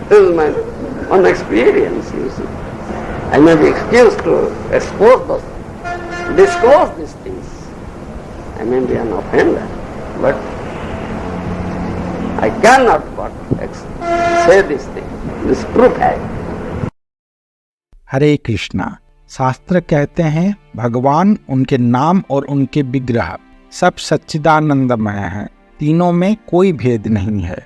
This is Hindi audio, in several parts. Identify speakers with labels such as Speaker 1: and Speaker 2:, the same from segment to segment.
Speaker 1: This is my own experience, you see. I may be excused to expose those, disclose these things. I may be an offender, but I cannot but say this thing, this proof है.
Speaker 2: हरे कृष्णा। शास्त्र कहते हैं भगवान, उनके नाम और उनके विग्रह सब सच्चिदानंदमय हैं, तीनों में कोई भेद नहीं है।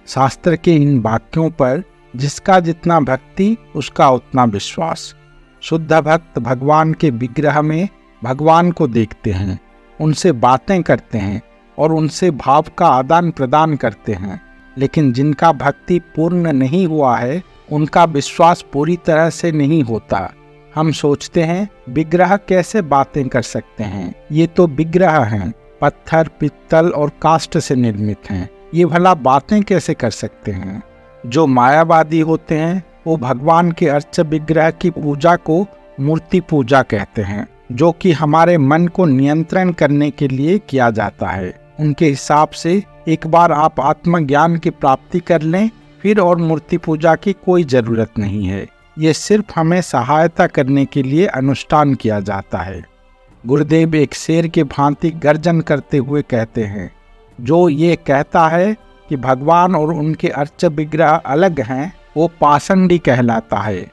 Speaker 2: शास्त्र के इन वाक्यों पर जिसका जितना भक्ति उसका उतना विश्वास। शुद्ध भक्त भगवान के विग्रह में भगवान को देखते हैं, उनसे बातें करते हैं और उनसे भाव का आदान प्रदान करते हैं। लेकिन जिनका भक्ति पूर्ण नहीं हुआ है उनका विश्वास पूरी तरह से नहीं होता। हम सोचते हैं विग्रह कैसे बातें कर सकते हैं, ये तो विग्रह हैं, पत्थर, पित्तल और काष्ठ से निर्मित हैं, ये भला बातें कैसे कर सकते हैं। जो मायावादी होते हैं वो भगवान के अर्च विग्रह की पूजा को मूर्ति पूजा कहते हैं, जो कि हमारे मन को नियंत्रण करने के लिए किया जाता है। उनके हिसाब से एक बार आप आत्मज्ञान की प्राप्ति कर लें, फिर और मूर्ति पूजा की कोई जरूरत नहीं है। ये सिर्फ हमें सहायता करने के लिए अनुष्ठान किया जाता है। गुरुदेव एक शेर के भांति गर्जन करते हुए कहते हैं, जो ये कहता है कि भगवान और उनके अर्च विग्रह अलग हैं, वो पाषंडी कहलाता है।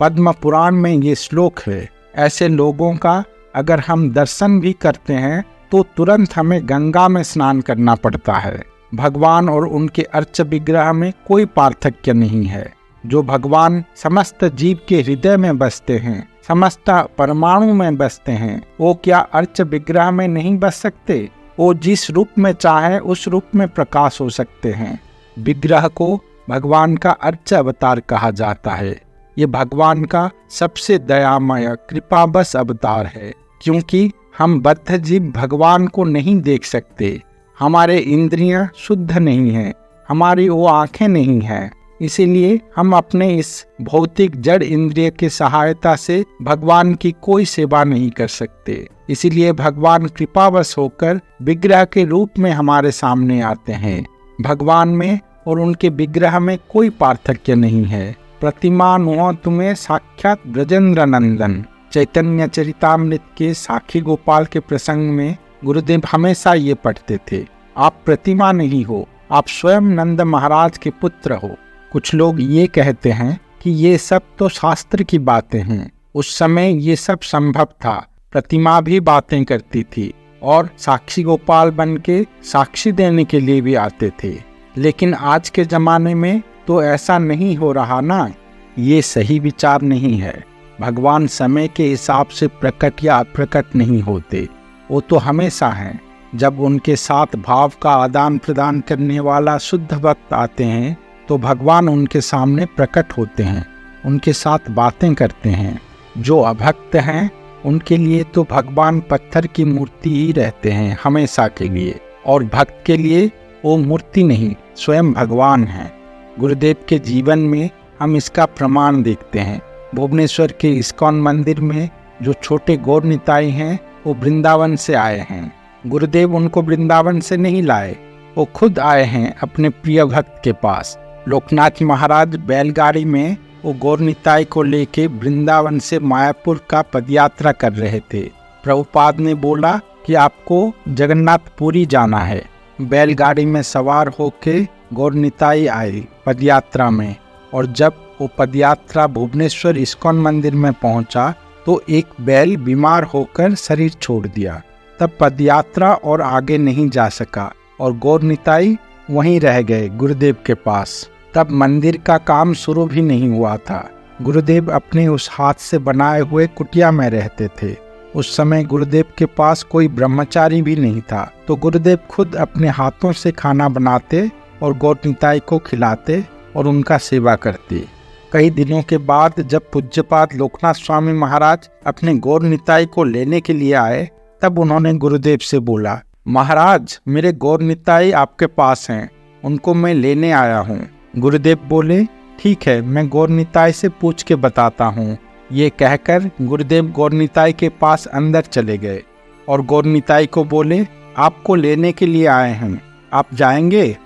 Speaker 2: पद्म पुराण में ये श्लोक है। ऐसे लोगों का अगर हम दर्शन भी करते हैं तो तुरंत हमें गंगा में स्नान करना पड़ता है। भगवान और उनके अर्च विग्रह में कोई पार्थक्य नहीं है। जो भगवान समस्त जीव के हृदय में बसते हैं, समस्त परमाणु में बसते हैं, वो क्या अर्च विग्रह में नहीं बस सकते? वो जिस रूप में चाहे उस रूप में प्रकाश हो सकते हैं। विग्रह को भगवान का अर्च अवतार कहा जाता है। ये भगवान का सबसे दयामय कृपाबस अवतार है, क्योंकि हम बद्ध जीव भगवान को नहीं देख सकते। हमारे इंद्रियां शुद्ध नहीं हैं, हमारी वो आंखें नहीं हैं, इसीलिए हम अपने इस भौतिक जड़ इंद्रिय की सहायता से भगवान की कोई सेवा नहीं कर सकते। इसीलिए भगवान कृपावश होकर विग्रह के रूप में हमारे सामने आते हैं। भगवान में और उनके विग्रह में कोई पार्थक्य नहीं है। प्रतिमा नुआ तुम्हें साक्षात ब्रजेंद्र नंदन। चैतन्य चरितामृत के साखी गोपाल के प्रसंग में गुरुदेव हमेशा ये पढ़ते थे, आप प्रतिमा नहीं हो, आप स्वयं नंद महाराज के पुत्र हो। कुछ लोग ये कहते हैं कि ये सब तो शास्त्र की बातें हैं। उस समय ये सब संभव था, प्रतिमा भी बातें करती थी और साक्षी गोपाल बन के साक्षी देने के लिए भी आते थे। लेकिन आज के जमाने में तो ऐसा नहीं हो रहा ना। ये सही विचार नहीं है। भगवान समय के हिसाब से प्रकट या अप्रकट नहीं होते, वो तो हमेशा हैं। जब उनके साथ भाव का आदान प्रदान करने वाला शुद्ध भक्त आते हैं तो भगवान उनके सामने प्रकट होते हैं, उनके साथ बातें करते हैं। जो अभक्त हैं उनके लिए तो भगवान पत्थर की मूर्ति ही रहते हैं हमेशा के लिए, और भक्त के लिए वो मूर्ति नहीं, स्वयं भगवान हैं। गुरुदेव के जीवन में हम इसका प्रमाण देखते हैं। भुवनेश्वर के इस्कॉन मंदिर में जो छोटे गौर निताई हैं वो वृंदावन से आए हैं। गुरुदेव उनको वृंदावन से नहीं लाए, वो खुद आए हैं अपने प्रिय भक्त के पास। लोकनाथ महाराज बैलगाड़ी में वो गौर निताई को लेके वृंदावन से मायापुर का पदयात्रा कर रहे थे। प्रभुपाद ने बोला कि आपको जगन्नाथपुरी जाना है। बैलगाड़ी में सवार होके गौर निताई आई पदयात्रा में, और जब वो पदयात्रा भुवनेश्वर इस्कॉन मंदिर में पहुंचा तो एक बैल बीमार होकर शरीर छोड़ दिया। तब पदयात्रा और आगे नहीं जा सका और गौर निताई वहीं रह गए गुरुदेव के पास। तब मंदिर का काम शुरू भी नहीं हुआ था। गुरुदेव अपने उस हाथ से बनाए हुए कुटिया में रहते थे। उस समय गुरुदेव के पास कोई ब्रह्मचारी भी नहीं था, तो गुरुदेव खुद अपने हाथों से खाना बनाते और गौर निताई को खिलाते और उनका सेवा करते। कई दिनों के बाद जब पूज्यपाद लोकनाथ स्वामी महाराज अपने गौर निताई को लेने के लिए आए, तब उन्होंने गुरुदेव से बोला, महाराज मेरे गौर निताई आपके पास हैं, उनको मैं लेने आया हूँ। गुरुदेव बोले, ठीक है, मैं गौर निताई से पूछ के बताता हूँ। ये कहकर गुरुदेव गौर निताई के पास अंदर चले गए और गौर निताई को बोले, आपको लेने के लिए आए हैं, आप जाएंगे?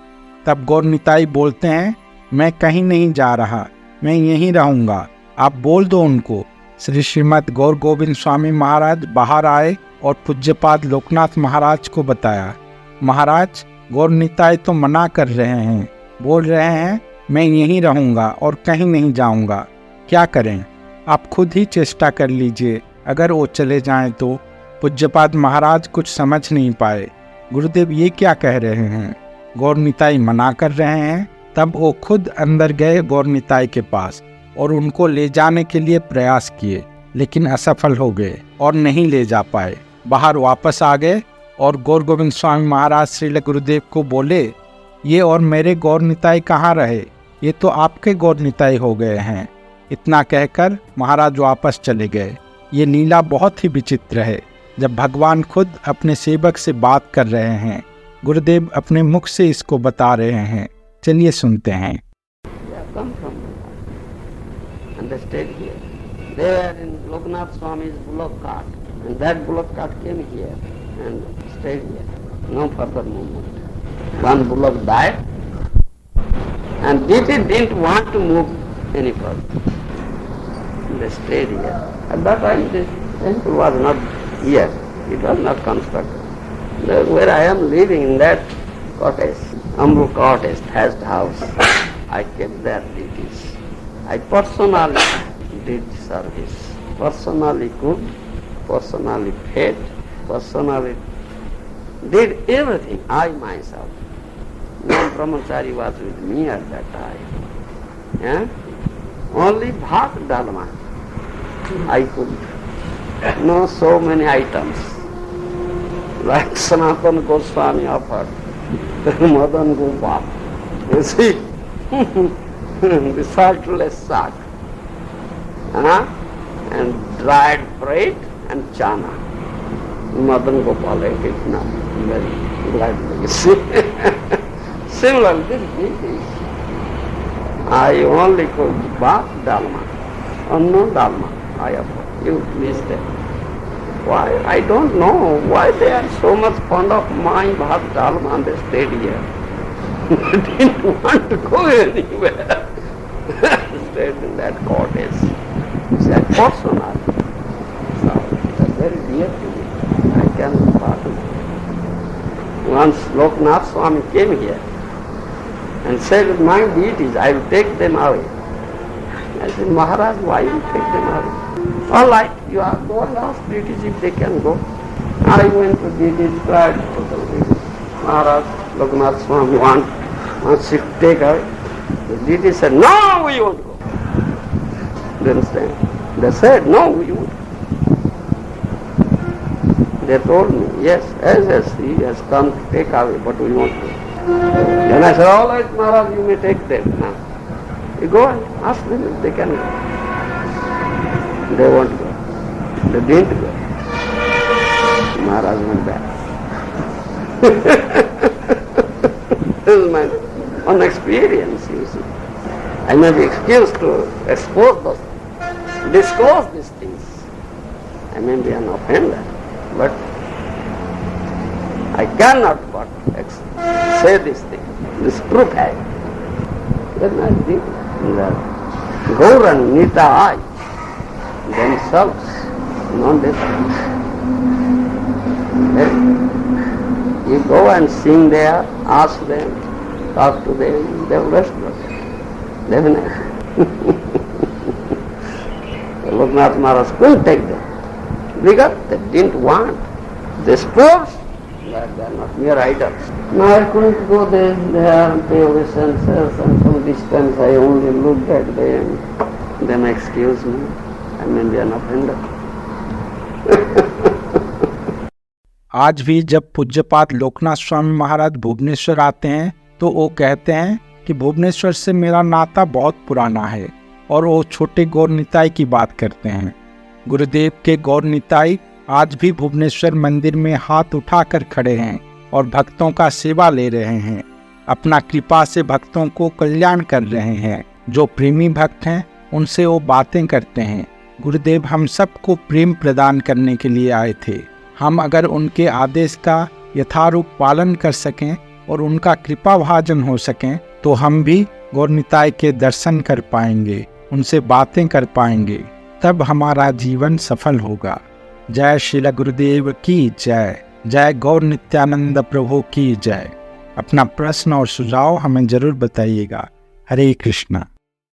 Speaker 2: तब गौर निताई बोलते हैं, मैं कहीं नहीं जा रहा, मैं यहीं रहूंगा, आप बोल दो उनको। श्री श्रीमद गौर गोविंद स्वामी महाराज बाहर आए और पूज्यपाद लोकनाथ महाराज को बताया, महाराज गौर निताई तो मना कर रहे हैं, बोल रहे हैं मैं यहीं रहूंगा और कहीं नहीं जाऊंगा, क्या करें? आप खुद ही चेष्टा कर लीजिए, अगर वो चले जाएं तो। पूज्यपाद महाराज कुछ समझ नहीं पाए, गुरुदेव ये क्या कह रहे हैं? गौर निताई मना कर रहे हैं। तब वो खुद अंदर गए गौर निताई के पास और उनको ले जाने के लिए प्रयास किए, लेकिन असफल हो गए और नहीं ले जा पाए। बाहर वापस आ गए और गौर गोविंद स्वामी महाराज श्रील गुरुदेव को बोले, ये और मेरे गौर निताई कहाँ रहे? ये तो आपके गौर निताई हो गए हैं। इतना कहकर महाराज वापस चले गए। ये लीला बहुत ही विचित्र है, जब भगवान खुद अपने सेवक से बात कर रहे हैं। गुरुदेव अपने मुख से इसको बता रहे हैं, चलिए सुनते हैं।
Speaker 1: They stayed here. They were in Loknath Swami's bullock cart, and that bullock cart came here and stayed here. No further movement. One bullock died, and Diti didn't want to move any further. They stayed here. At that time, this temple was not here. It was not constructed. Where I am living in that cottage, Amru cottage, thatched house, I kept there Ditis. I personally did service, personally cooked, personally fed, personally did everything, I myself. No brahmachari was with me at that time. Yeah? Only bhat dalma I cooked. No so many items. Like Sanatana Goswami offered, Madan Gopal. You see? The saltless saag, and dried bread and chana. Madan Gopal ate it now, very gladly. You see? Similarly, I only cook bhat dalma, anna dalma. I offer. You please tell. Why? I don't know why they are so much fond of my bhat dalma and they stayed here. They didn't want to go anywhere. Stayed in that cottage. It's a personal. So it's very dear to me. I cannot part with it. Once Loknath Swami came here and said, my deities, I will take them away. I said, Maharaj, why you take them away? All right, you are go and ask deities if they can go. I went to deities, tried to tell deities. Maharaj, Loknath Swami wants to take away. The deity said, no, we won't go. Do you understand? They said, no, we won't. They told me, yes, as he has come to take away, but we won't go. Then I said, all right, Maharaj, you may take them now. You go and ask them if they can go. They won't go. They didn't go. Maharaj went back. This is my own experience, you see. I may be excused to expose those, disclose these things. I may be an offender, but I cannot but say this thing. This proof I. Then I think that Gaur and Nitai themselves, non-different. You go and sing there, ask them, talk to them, they will respond. Definitely. Loknath Maharaj couldn't take them because they didn't want. They sports, but they are not mere idols. No, I couldn't go there. They are pay obeisance, and from distance I only looked at them. Then excuse me, I may be an offender.
Speaker 2: आज भी जब पूज्यपाद लोकनाथ स्वामी महाराज भुवनेश्वर आते हैं तो वो कहते हैं कि भुवनेश्वर से मेरा नाता बहुत पुराना है, और वो छोटे गौर निताई की बात करते हैं। गुरुदेव के गौर निताई आज भी भुवनेश्वर मंदिर में हाथ उठाकर खड़े हैं और भक्तों का सेवा ले रहे हैं, अपना कृपा से भक्तों को कल्याण कर रहे हैं। जो प्रेमी भक्त हैं उनसे वो बातें करते हैं। गुरुदेव हम सबको प्रेम प्रदान करने के लिए आए थे। हम अगर उनके आदेश का यथारूप पालन कर सकें और उनका कृपा भाजन हो सकें तो हम भी गौर निताई के दर्शन कर पाएंगे, उनसे बातें कर पाएंगे, तब हमारा जीवन सफल होगा। जय श्रील गुरुदेव की जय। जय गौर नित्यानंद प्रभु की जय। अपना प्रश्न और सुझाव हमें जरूर बताइएगा। हरे कृष्णा।